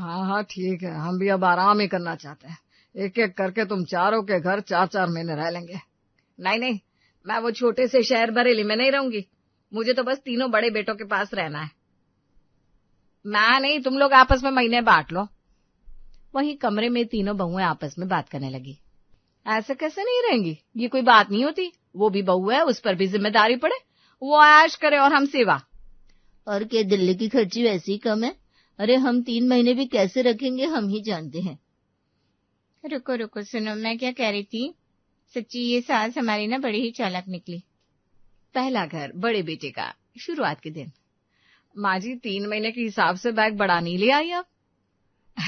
हाँ हाँ ठीक है, हम भी अब आराम ही करना चाहते हैं। एक एक करके तुम चारों के घर 4-4 महीने रह लेंगे। नहीं नहीं, मैं वो छोटे से शहर बरेली में नहीं रहूंगी। मुझे तो बस तीनों बड़े बेटों के पास रहना है। मैं नहीं, तुम लोग आपस में महीने बांट लो। वहीं कमरे में तीनों बहुएं आपस में बात करने लगी। ऐसे कैसे नहीं रहेंगी, ये कोई बात नहीं होती। वो भी बहू है, उस पर भी जिम्मेदारी पड़े। वो ऐश करे और हम सेवा। और क्या दिल्ली की खर्ची वैसे ही कम है? अरे हम 3 महीने भी कैसे रखेंगे हम ही जानते हैं। रुको रुको, सुनो, मैं क्या कह रही थी। सच्ची ये सास हमारी ना बड़ी ही चालाक निकली। पहला घर बड़े बेटे का, शुरुआत के दिन। माँ जी 3 महीने के हिसाब से बैग बढ़ा नहीं ले आई अब।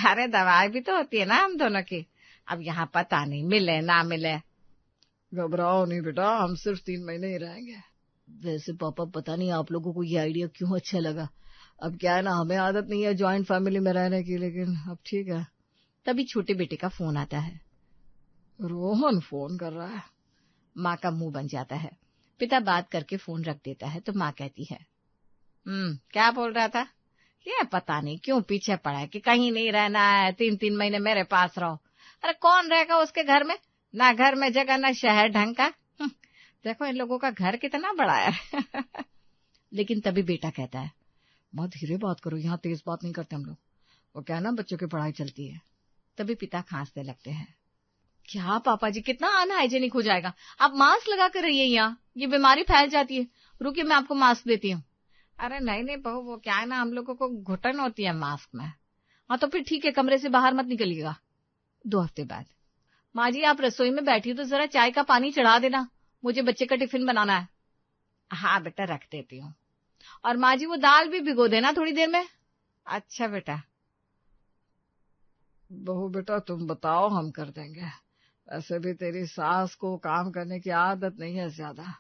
अरे दवाई भी तो होती है ना हम दोनों की। अब यहाँ पता नहीं मिले ना मिले। घबराओ नहीं बेटा, हम सिर्फ 3 महीने ही रहेंगे। वैसे पापा पता नहीं आप लोगों को ये आइडिया क्यों अच्छा लगा। अब क्या है ना, हमें आदत नहीं है ज्वाइंट फैमिली में रहने की, लेकिन अब ठीक है। तभी छोटे बेटे का फोन आता है। रोहन फोन कर रहा है। माँ का मुंह बन जाता है। पिता बात करके फोन रख देता है तो माँ कहती है, क्या बोल रहा था? ये पता नहीं क्यों पीछे पड़ा है कि कहीं नहीं रहना है, 3-3 महीने मेरे पास रहो। अरे कौन रहेगा उसके घर में? ना घर में जगह, ना शहर ढंग का। देखो इन लोगों का घर कितना बड़ा है। लेकिन तभी बेटा कहता है, माँ धीरे बात करो, यहाँ तेज बात नहीं करते हम लोग। वो क्या है ना, बच्चों की पढ़ाई चलती है। तभी पिता खांसने लगते हैं। क्या पापा जी, कितना अनहाइजेनिक हो जाएगा। आप मास्क लगा कर रहिए, यहाँ ये बीमारी फैल जाती है। रुकिए मैं आपको मास्क देती हूँ। अरे नहीं नहीं बहू, वो क्या है ना, हम लोगों को घुटन होती है मास्क में। हाँ तो फिर ठीक है, कमरे से बाहर मत निकलिएगा। 2 हफ्ते बाद। माँ जी आप रसोई में बैठी हो तो जरा चाय का पानी चढ़ा देना, मुझे बच्चे का टिफिन बनाना है। हाँ बेटा रख देती हूँ। और माँ जी वो दाल भी भिगो देना थोड़ी देर में। अच्छा बेटा। बहू बेटा तुम बताओ, हम कर देंगे। वैसे भी तेरी सास को काम करने की आदत नहीं है ज्यादा।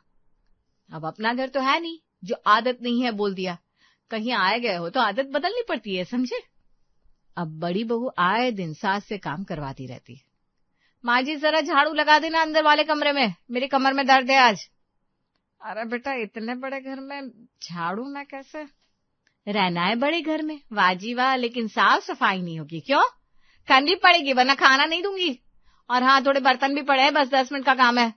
अब अपना घर तो है नहीं जो आदत नहीं है बोल दिया। कहीं आए गए हो तो आदत बदलनी पड़ती है, समझे। अब बड़ी बहू आए दिन सास से काम करवाती रहती है। माँ जी जरा झाड़ू लगा देना अंदर वाले कमरे में, मेरी कमर में दर्द है आज। अरे बेटा इतने बड़े घर में झाड़ू मैं कैसे? रहना है बड़े घर में, वाह जी वाह, लेकिन साफ सफाई नहीं होगी। क्यों? करनी पड़ेगी वरना खाना नहीं दूंगी। और हाँ थोड़े बर्तन भी पड़े हैं, बस 10 मिनट का काम है।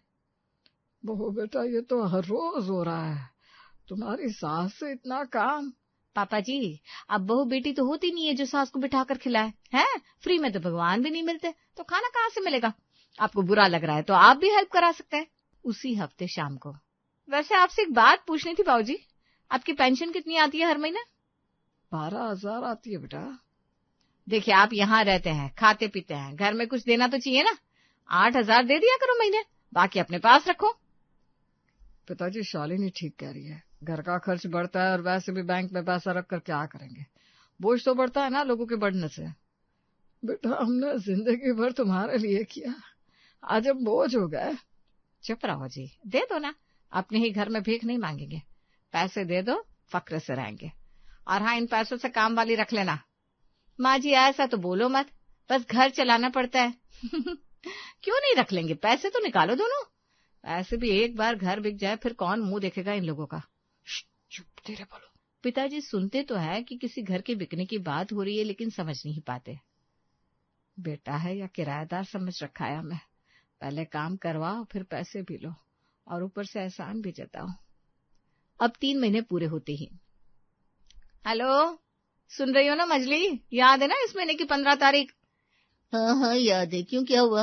बहू बेटा ये तो हर रोज हो रहा है, तुम्हारी सास से इतना काम। पापा जी अब बहू बेटी तो होती नहीं है जो सास को बिठाकर खिलाए है। फ्री में तो भगवान भी नहीं मिलते, तो खाना कहाँ से मिलेगा। आपको बुरा लग रहा है तो आप भी हेल्प करा सकते हैं। उसी हफ्ते शाम को। वैसे आपसे एक बात पूछनी थी बाबूजी, आपकी पेंशन कितनी आती है हर महीने? 12,000 आती है बेटा। देखिए आप यहाँ रहते हैं, खाते पीते हैं, घर में कुछ देना तो चाहिए ना। 8,000 दे दिया करो महीने, बाकी अपने पास रखो। पिताजी शालिनी ठीक कह रही है, घर का खर्च बढ़ता है और वैसे भी बैंक में पैसा रख कर क्या करेंगे। बोझ तो बढ़ता है ना लोगों के बढ़ने से। बेटा हमने जिंदगी भर तुम्हारे लिए किया, आज अब बोझ हो गए। चुप रहो जी, दे दो ना, अपने ही घर में भीख नहीं मांगेंगे। पैसे दे दो, फक्र से रहेंगे। और हाँ इन पैसों से काम वाली रख लेना। माँ जी ऐसा तो बोलो मत, बस घर चलाना पड़ता है। क्यों नहीं रख लेंगे, पैसे तो निकालो दोनों। ऐसे भी एक बार घर बिक जाए फिर कौन मुंह देखेगा इन लोगों का। चुप तेरे बोलो। पिताजी सुनते तो है कि किसी घर के बिकने की बात हो रही है, लेकिन समझ नहीं पाते। बेटा है या किराएदार समझ रखा है हमें। पहले काम करवाओ फिर पैसे भी लो और ऊपर से एहसान भी जताओ। अब 3 महीने पूरे होते ही। हेलो सुन रही हो ना मजली, याद है ना इस महीने की 15 तारीख? हाँ याद है, क्यों क्या हुआ?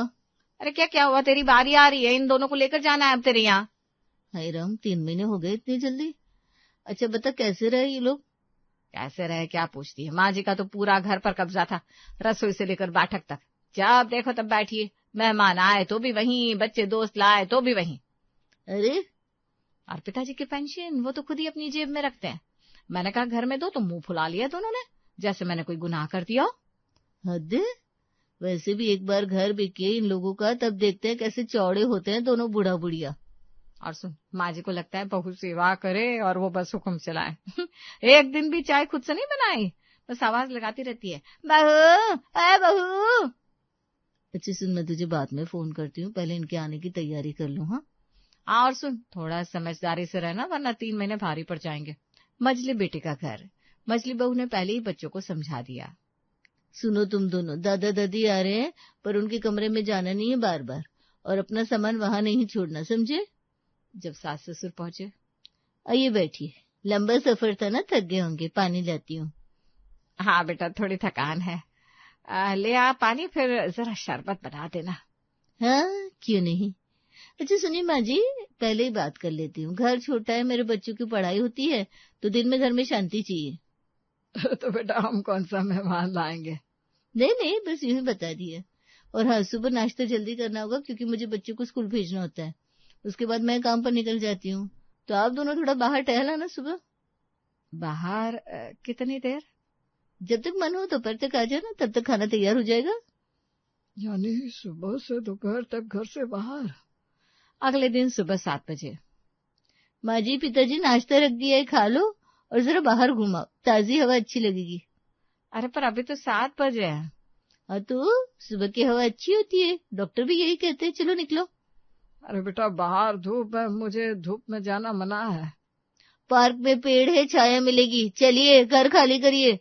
अरे क्या हुआ, तेरी बारी आ रही है, इन दोनों को लेकर जाना है अब तेरे यहाँ। हाय राम, 3 महीने हो गए इतनी जल्दी। अच्छा बता कैसे रहे ये लोग? कैसे रहे क्या पूछती है, माँ जी का तो पूरा घर पर कब्जा था, रसोई से लेकर बैठक तक। जब देखो तब बैठिए, मेहमान आए तो भी वहीं, बच्चे दोस्त लाए तो भी वहीं। अरे और पिताजी की पेंशन वो तो खुद ही अपनी जेब में रखते हैं। मैंने कहा घर में दो तो मुंह फुला लिया दोनों ने, जैसे मैंने कोई गुनाह कर दिया हो। हद है। वैसे भी एक बार घर बिके इन लोगों का, तब देखते हैं कैसे चौड़े होते हैं दोनों बूढ़ा बुढ़िया। और सुन, माँ जी को लगता है बहू सेवा करे और वो बस हुक्म चलाए। एक दिन भी चाय खुद से नहीं बनाई, बस आवाज लगाती रहती है, बहू अरे बहू। अच्छा सुन, मैं तुझे बाद में फोन करती हूँ, पहले इनके आने की तैयारी कर लूँ। हाँ और सुन थोड़ा समझदारी से रहना वरना 3 महीने भारी पड़ जाएंगे। मजली बेटे का घर। मजली बहू ने पहले ही बच्चों को समझा दिया। सुनो तुम दोनों, दादा दादी आ रहे हैं, पर उनके कमरे में जाना नहीं है बार बार, और अपना सामान वहां नहीं छोड़ना, समझे? जब सास ससुर पहुंचे, आइए बैठिए, लंबा सफर था ना, थक गए होंगे, पानी लाती हूँ। हाँ बेटा थोड़ी थकान है, ले आ पानी, फिर जरा शरबत बना देना। हाँ क्यों नहीं। अच्छा सुनिए माँ जी, पहले ही बात कर लेती हूँ, घर छोटा है, मेरे बच्चों की पढ़ाई होती है, तो दिन में घर में शांति चाहिए। तो बेटा हम कौन सा मेहमान लाएंगे? नहीं नहीं, बस यूं ही बता दिया। और हाँ, सुबह नाश्ता जल्दी करना होगा, क्योंकि मुझे बच्चों को स्कूल भेजना होता है, उसके बाद मैं काम पर निकल जाती हूँ, तो आप दोनों थोड़ा बाहर टहला ना सुबह। बाहर कितनी देर? जब तक मन हो दोपहर तक आ जाना, तब तक खाना तैयार हो जाएगा। यानी सुबह से दोपहर तक घर से बाहर? अगले दिन सुबह 7 बजे। माँ जी पिताजी नाश्ता रख दिया है, खा लो और जरा बाहर घुमाओ, ताजी हवा अच्छी लगेगी। अरे पर अभी तो 7 बजे है। हाँ तो सुबह की हवा अच्छी होती है, डॉक्टर भी यही कहते हैं, चलो निकलो। अरे बेटा बाहर धूप है, मुझे धूप में जाना मना है। पार्क में पेड़ है, छाया मिलेगी, चलिए घर खाली करिए।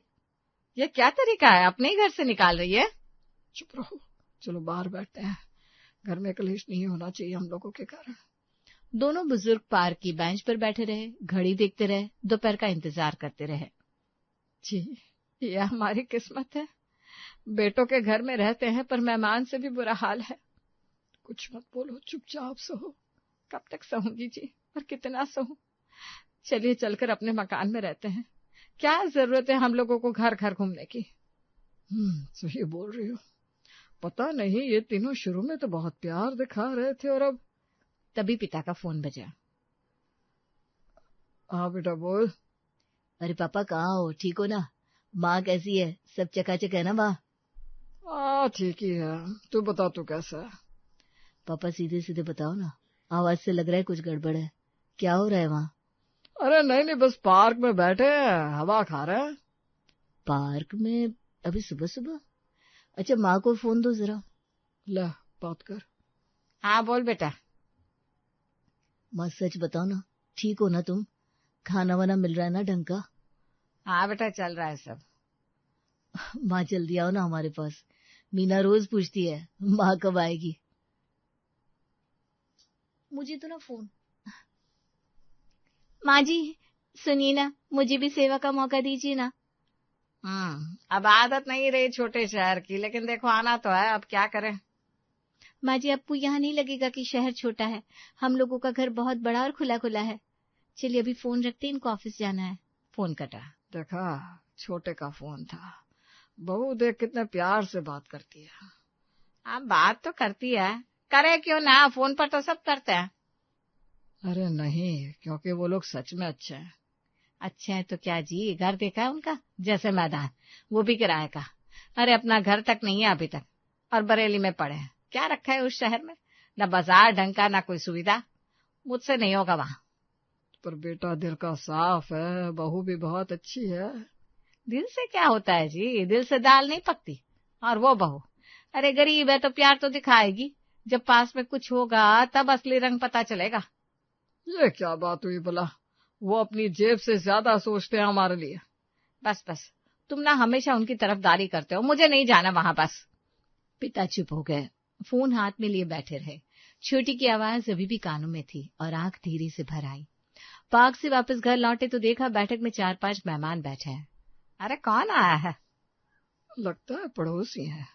ये क्या तरीका है, अपने ही घर से निकाल रही है? चुप रहो, चलो बाहर बैठते हैं, घर में कलेश नहीं होना चाहिए हम लोगों के कारण। दोनों बुजुर्ग पार्क की बेंच पर बैठे रहे, घड़ी देखते रहे, दोपहर का इंतजार करते रहे। जी ये हमारी किस्मत है, बेटों के घर में रहते हैं, पर मेहमान से भी बुरा हाल है। कुछ मत बोलो, चुपचाप सहो। कब तक सहूंगी जी, और कितना सहूं? चलिए चलकर अपने मकान में रहते हैं, क्या जरूरत है हम लोगों को घर घर घूमने की। सही बोल रही हो। पता नहीं ये तीनों शुरू में तो बहुत प्यार दिखा रहे थे, और अब। तभी पिता का फोन बजा। हाँ बेटा बोल। अरे पापा कहाँ हो, ठीक हो ना? माँ कैसी है, सब चकाचक है ना माँ? ठीक ही है, तू बता तू कैसा है? पापा सीधे सीधे बताओ ना, आवाज से लग रहा है कुछ गड़बड़ है, क्या हो रहा है वहाँ? अरे नहीं नहीं, बस पार्क में बैठे हैं, हवा खा रहे हैं। पार्क में अभी सुबह सुबह? अच्छा माँ को फोन दो जरा। ले बात कर। हाँ बोल बेटा। माँ सच बताओ ना, ठीक हो ना तुम? खाना वाना मिल रहा है ना ढंग का? हाँ बेटा चल रहा है सब। माँ जल्दी आओ ना हमारे पास, मीना रोज पूछती है माँ कब आएगी। मुझे तो ना फोन। माँ जी सुनिए ना, मुझे भी सेवा का मौका दीजिए ना। अब आदत नहीं रही छोटे शहर की, लेकिन देखो आना तो है, अब क्या करें। माँ जी आपको यहाँ नहीं लगेगा कि शहर छोटा है, हम लोगों का घर बहुत बड़ा और खुला खुला है। चलिए अभी फोन रखते हैं, इनको ऑफिस जाना है। फोन कटा। देखा, छोटे का फोन था। बहू देख कितने प्यार से बात करती है। हाँ बात तो करती है, करे क्यों ना, फोन पर तो सब करते हैं। अरे नहीं, क्योंकि वो लोग सच में अच्छे हैं। अच्छा है तो क्या जी, घर देखा है उनका, जैसे मैदान, वो भी किराए का। अरे अपना घर तक नहीं है अभी तक, और बरेली में पड़े हैं। क्या रखा है उस शहर में, न बाजार ढंग का, न कोई सुविधा। मुझसे नहीं होगा वहां। पर बेटा दिल का साफ है, बहू भी बहुत अच्छी है। दिल से क्या होता है जी, दिल से दाल नहीं पकती। और वो बहू, अरे गरीब है तो प्यार तो दिखाएगी, जब पास में कुछ होगा तब असली रंग पता चलेगा। ये क्या बात हुई भला, वो अपनी जेब से ज्यादा सोचते हैं हमारे लिए। बस बस, तुम ना हमेशा उनकी तरफदारी करते हो, मुझे नहीं जाना वहां बस। पिता चुप हो गए, फोन हाथ में लिए बैठे रहे। छोटी की आवाज अभी भी कानों में थी और आंख धीरे से भर आई। पार्क से वापस घर लौटे तो देखा बैठक में 4-5 मेहमान बैठे हैं। अरे कौन आया है? लगता है पड़ोसी है।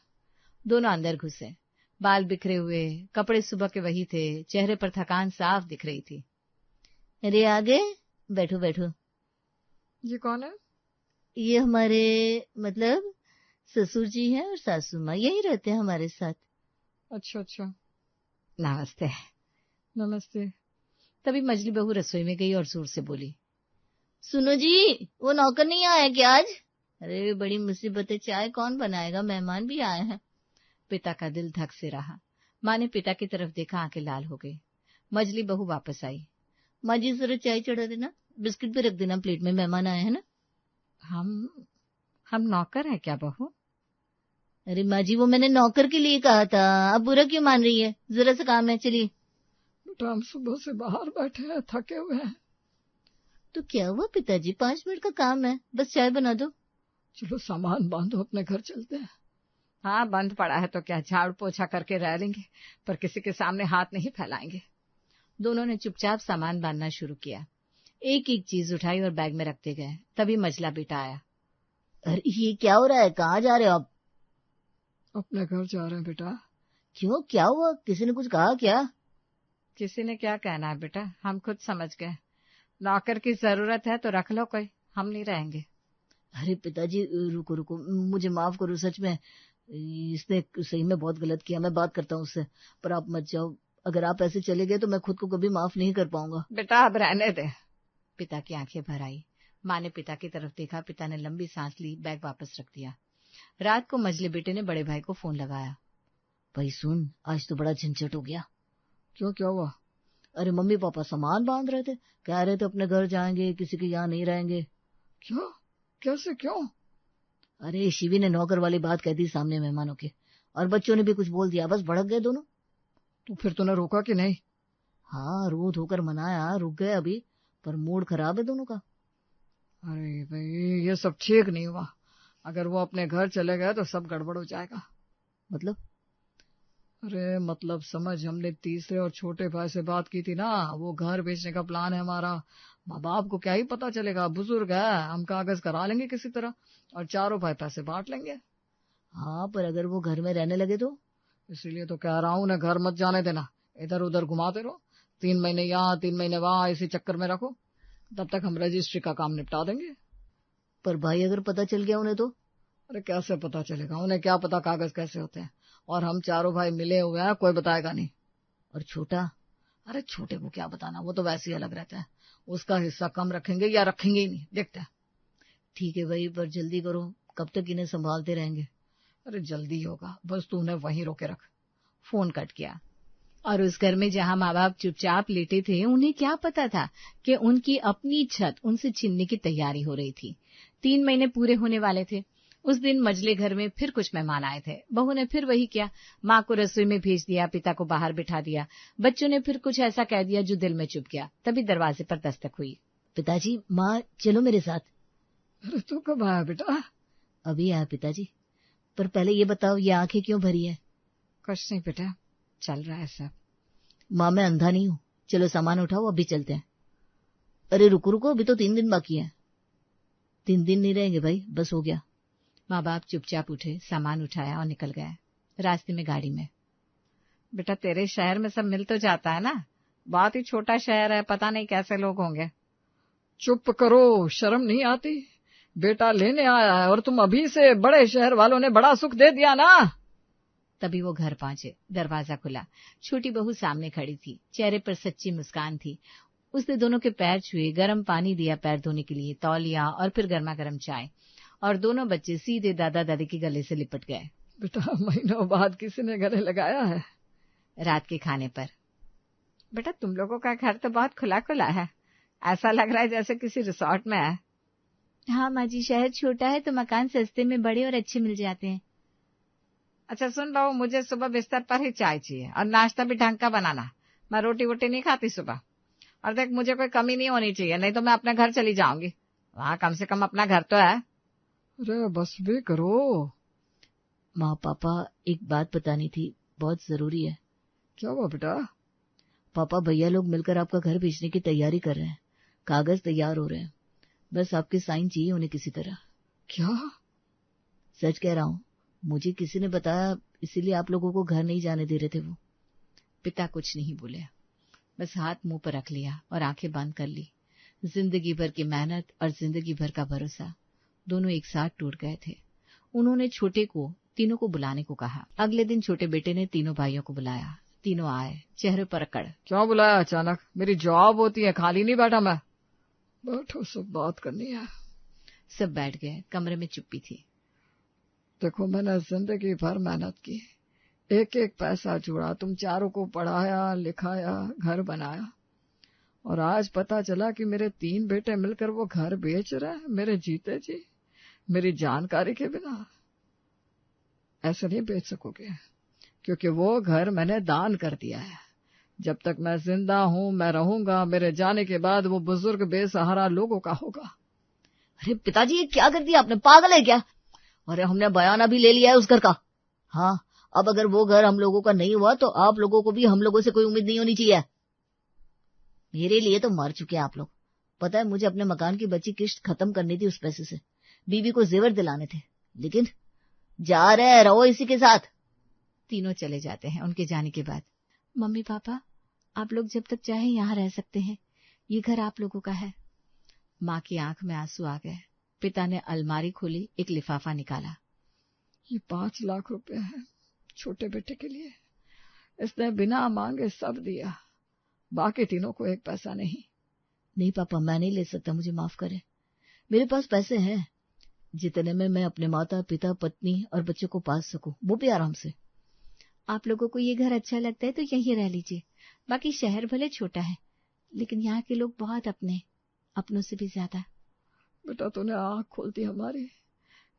दोनों अंदर घुसे। बाल बिखरे हुए, कपड़े सुबह के वही थे, चेहरे पर थकान साफ दिख रही थी। अरे आ गए, बैठो बैठो। ये कौन है? ये हमारे मतलब ससुर जी हैं और सासू माँ, यही रहते हैं हमारे साथ। अच्छा अच्छा। नमस्ते। नमस्ते। तभी मजली बहू रसोई में गई और जोर से बोली, सुनो जी, वो नौकर नहीं आया क्या आज? अरे बड़ी मुसीबत है, चाय कौन बनाएगा, मेहमान भी आए हैं। पिता का दिल धक से रहा। माँ ने पिता की तरफ देखा, आंखें लाल हो गई। मजली बहू वापस आई। माँ जी जरा चाय चढ़ा देना, बिस्किट भी रख देना प्लेट में, मेहमान आए हैं ना। हम नौकर हैं क्या बहू? अरे माँ जी वो मैंने नौकर के लिए कहा था, अब बुरा क्यों मान रही है, जरा सा काम है, चलिए। बेटा हम सुबह से बाहर बैठे हैं, थके हुए हैं। तो क्या हुआ पिताजी, 5 मिनट का काम है, बस चाय बना दो। चलो सामान बांधो, अपने घर चलते हैं। हाँ, बंद पड़ा है तो क्या, झाड़ू पोछा करके रह लेंगे, पर किसी के सामने हाथ नहीं फैलाएंगे। दोनों ने चुपचाप सामान बांधना शुरू किया। एक एक चीज उठाई और बैग में रखते गए। तभी मझला बेटा आया। अरे ये क्या हो रहा है, कहाँ जा रहे हो आप? अपने घर जा रहे हैं बेटा। क्यों, क्या हुआ? किसी ने कुछ कहा क्या? किसी ने क्या कहना है बेटा, हम खुद समझ गए। नौकर की जरूरत है तो रख लो कोई, हम नहीं रहेंगे। अरे पिताजी रुको रुको, मुझे माफ करो, सच में इसने सही में बहुत गलत किया। मैं बात करता हूँ उससे, पर आप मत जाओ। अगर आप ऐसे चले गए तो मैं खुद को कभी माफ नहीं कर पाऊंगा। बेटा अब रहने दे। पिता की आंखें भर आई। माँ ने पिता की तरफ देखा। पिता ने लंबी सांस ली, बैग वापस रख दिया। रात को मझले बेटे ने बड़े भाई को फोन लगाया। भाई सुन, आज तो बड़ा झंझट हो गया। क्यों, क्या हुआ? अरे मम्मी पापा सामान बांध रहे थे, कह रहे थे अपने घर जाएंगे, किसी के यहाँ नहीं रहेंगे। क्यों, कैसे, क्यों? अरे शिवी ने नौकर वाली बात कह दी सामने मेहमानों के, और बच्चों ने भी कुछ बोल दिया, बस भड़क गए दोनों। तो फिर तूने रोका कि नहीं? हाँ, रो धोकर मनाया, रुक गए अभी, पर मूड खराब है दोनों का। अरे भाई, ये सब ठीक नहीं हुआ। अगर वो अपने घर चले गए तो सब गड़बड़ हो जाएगा। मतलब? अरे मतलब समझ, हमने तीसरे और छोटे भाई से बात की थी ना, वो घर बेचने का प्लान है हमारा। माँ बाप को क्या ही पता चलेगा, बुजुर्ग है, हम कागज करा लेंगे किसी तरह और चारों भाई पैसे बांट लेंगे। हाँ, पर अगर वो घर में रहने लगे तो? इसीलिए तो कह रहा हूँ ना, घर मत जाने देना, इधर उधर घुमाते रहो। 3 महीने यहाँ 3 महीने वहाँ, इसी चक्कर में रखो। तब तक हम रजिस्ट्री का काम निपटा देंगे। पर भाई अगर पता चल गया उन्हें तो? अरे कैसे पता चलेगा, उन्हें क्या पता कागज कैसे होते हैं। और हम चारों भाई मिले हुए हैं, कोई बताएगा नहीं। और छोटा? अरे छोटे को क्या बताना, वो तो वैसे ही अलग रहता है। उसका हिस्सा कम रखेंगे या रखेंगे ही नहीं, देखते हैं। ठीक है भाई, पर जल्दी करो, कब तक इन्हें संभालते रहेंगे? अरे जल्दी होगा, बस तू उन्हें वहीं रोके रख। फोन कट गया। और उस घर में जहां माँ बाप चुपचाप लेटे थे, उन्हें क्या पता था कि उनकी अपनी छत उनसे छीनने की तैयारी हो रही थी। 3 महीने पूरे होने वाले थे। उस दिन मजले घर में फिर कुछ मेहमान आए थे। बहू ने फिर वही किया, माँ को रसोई में भेज दिया, पिता को बाहर बिठा दिया। बच्चों ने फिर कुछ ऐसा कह दिया जो दिल में चुभ गया। तभी दरवाजे पर दस्तक हुई। पिताजी, माँ चलो मेरे साथ। अरे तू कब आया बेटा? अभी आया पिताजी, पर पहले ये बताओ, ये आंखें क्यों भरी है? कुछ नहीं बेटा, चल रहा है सब। माँ मैं अंधा नहीं हूँ, चलो सामान उठाओ, अभी चलते हैं। अरे रुको रुको, अभी तो 3 दिन बाकी है। 3 दिन नहीं रहेंगे भाई, बस हो गया। माँ बाप चुपचाप उठे, सामान उठाया और निकल गए। रास्ते में गाड़ी में, बेटा तेरे शहर में सब मिल तो जाता है ना, बहुत ही छोटा शहर है, पता नहीं कैसे लोग होंगे। चुप करो, शर्म नहीं आती? बेटा लेने आया है और तुम अभी से बड़े शहर वालों ने बड़ा सुख दे दिया ना। तभी वो घर पहुंचे। दरवाजा खुला। छोटी बहू सामने खड़ी थी, चेहरे पर सच्ची मुस्कान थी। उसने दोनों के पैर छुए, गर्म पानी दिया पैर धोने के लिए, तौलिया और फिर गर्मा गर्म चाय। और दोनों बच्चे सीधे दादा दादी के गले से लिपट गए। बेटा महीनों बाद किसी ने गले लगाया है। रात के खाने पर, बेटा तुम लोगों का घर तो बहुत खुला खुला है, ऐसा लग रहा है जैसे किसी रिसोर्ट में है। हाँ माँ जी, शहर छोटा है तो मकान सस्ते में बड़े और अच्छे मिल जाते हैं। अच्छा सुन बहू, मुझे सुबह बिस्तर पर ही चाय चाहिए और नाश्ता भी ढंग का बनाना। मैं रोटी वोटी नहीं खाती सुबह। और देख, मुझे कोई कमी नहीं होनी चाहिए, नहीं तो मैं अपने घर चली जाऊंगी। वहाँ कम से कम अपना घर तो है। अरे बस भी करो। माँ पापा, एक बात बतानी थी, बहुत जरूरी है। क्या हुआ बेटा? पापा, भैया लोग मिलकर आपका घर बेचने की तैयारी कर रहे हैं, कागज तैयार हो रहे हैं, बस आपके साइन चाहिए उन्हें किसी तरह। क्या? सच कह रहा हूँ, मुझे किसी ने बताया, इसीलिए आप लोगों को घर नहीं जाने दे रहे थे वो। पिता कुछ नहीं बोले, बस हाथ मुंह पर रख लिया और आंखें बंद कर ली। जिंदगी भर की मेहनत और जिंदगी भर का भरोसा दोनों एक साथ टूट गए थे। उन्होंने छोटे को तीनों को बुलाने को कहा। अगले दिन छोटे बेटे ने तीनों भाइयों को बुलाया। तीनों आए, चेहरे पर अकड़। क्यों बुलाया अचानक? मेरी जॉब होती है, खाली नहीं बैठा मैं। बैठो, सब बात करनी है। सब बैठ गए। कमरे में चुप्पी थी। देखो, मैंने जिंदगी भर मेहनत की, एक एक पैसा जोड़ा, तुम चारों को पढ़ाया लिखाया, घर बनाया, और आज पता चला कि मेरे 3 बेटे मिलकर वो घर बेच रहे हैं मेरे जीते जी, मेरी जानकारी के बिना। ऐसे नहीं बेच सकोगे, क्योंकि वो घर मैंने दान कर दिया है। जब तक मैं जिंदा हूँ मैं रहूंगा, मेरे जाने के बाद वो बुजुर्ग बेसहारा लोगों का होगा। अरे पिताजी, ये क्या कर दिया आपने? पागल है क्या? अरे हमने बयाना भी ले लिया है उस घर का। हाँ, अब अगर वो घर हम लोगों का नहीं हुआ तो आप लोगों को भी हम लोगों से कोई उम्मीद नहीं होनी चाहिए। मेरे लिए तो मर चुके आप लोग। पता है, मुझे अपने मकान की बची किश्त खत्म करनी थी उस पैसे से, बीवी को जेवर दिलाने थे, लेकिन जा रहे रहो इसी के साथ। तीनों चले जाते हैं उनके जाने के बाद। मम्मी पापा, आप लोग जब तक चाहे यहाँ रह सकते हैं, ये घर आप लोगों का है। माँ की आंख में आंसू आ गए। पिता ने अलमारी खोली, एक लिफाफा निकाला। ये 5 लाख रुपए है छोटे बेटे के लिए। इसने बिना मांगे सब दिया, बाकी तीनों को एक पैसा नहीं। नहीं पापा, मैं नहीं ले सकता, मुझे माफ करें। मेरे पास पैसे हैं जितने में मैं अपने माता पिता पत्नी और बच्चों को पाल सकूं, वो भी आराम से। आप लोगों को ये घर अच्छा लगता है तो यहीं रह लीजिए। बाकी शहर भले छोटा है, लेकिन यहाँ के लोग बहुत अपने, अपनों से भी ज्यादा। बेटा, तूने आँख खोल दी हमारी।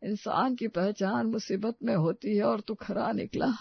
इंसान की पहचान मुसीबत में होती है और तू खरा निकला।